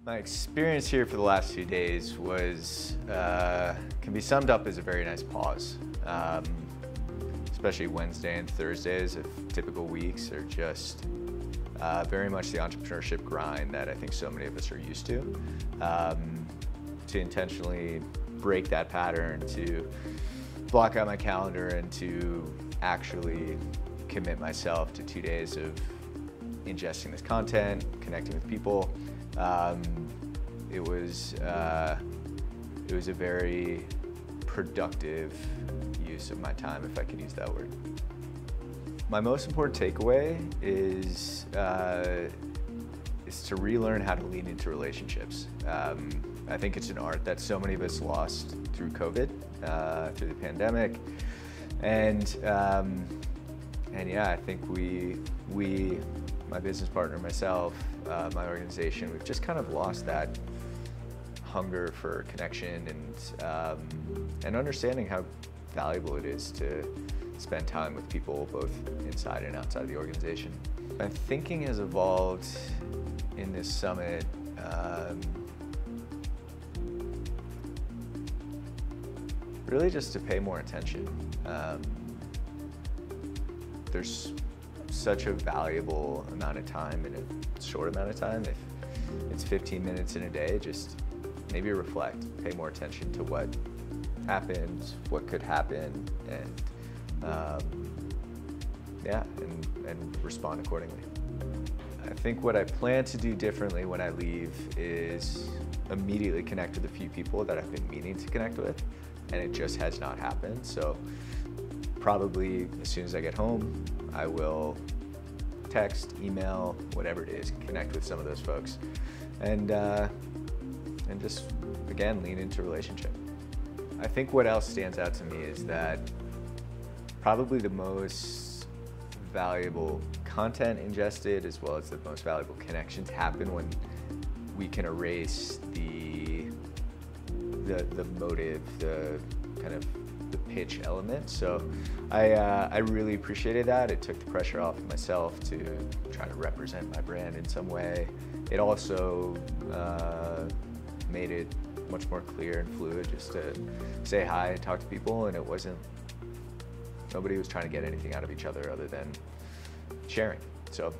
My experience here for the last few days was, can be summed up as a very nice pause. Especially Wednesday and Thursdays of typical weeks are just very much the entrepreneurship grind that I think so many of us are used to. To intentionally break that pattern, to block out my calendar and to actually commit myself to 2 days of ingesting this content, connecting with people. It was a very productive use of my time, if I could use that word. My most important takeaway is to relearn how to lean into relationships. I think it's an art that so many of us lost through COVID, through the pandemic, and yeah, I think we, my business partner, myself, my organization, we've just kind of lost that hunger for connection and understanding how valuable it is to spend time with people both inside and outside the organization. My thinking has evolved in this summit really just to pay more attention. There's such a valuable amount of time in a short amount of time. If it's 15 minutes in a day, just maybe reflect, pay more attention to what happened, what could happen, and yeah, and respond accordingly. I think what I plan to do differently when I leave is immediately connect with a few people that I've been meaning to connect with, and it just has not happened. So probably as soon as I get home, I will text, email, whatever it is, connect with some of those folks, and just, again, lean into relationship. I think what else stands out to me is that probably the most valuable content ingested, as well as the most valuable connections, happen when we can erase the motive, the kind of the pitch element. So I really appreciated that. It took the pressure off of myself to try to represent my brand in some way. It also made it much more clear and fluid just to say hi and talk to people, and nobody was trying to get anything out of each other other than sharing. So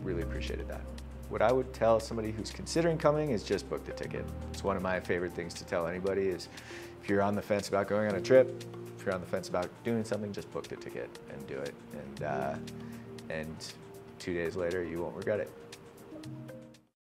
really appreciated that. What I would tell somebody who's considering coming is just book the ticket. It's one of my favorite things to tell anybody is if you're on the fence about going on a trip, if you're on the fence about doing something, just book the ticket and do it. And 2 days later, you won't regret it.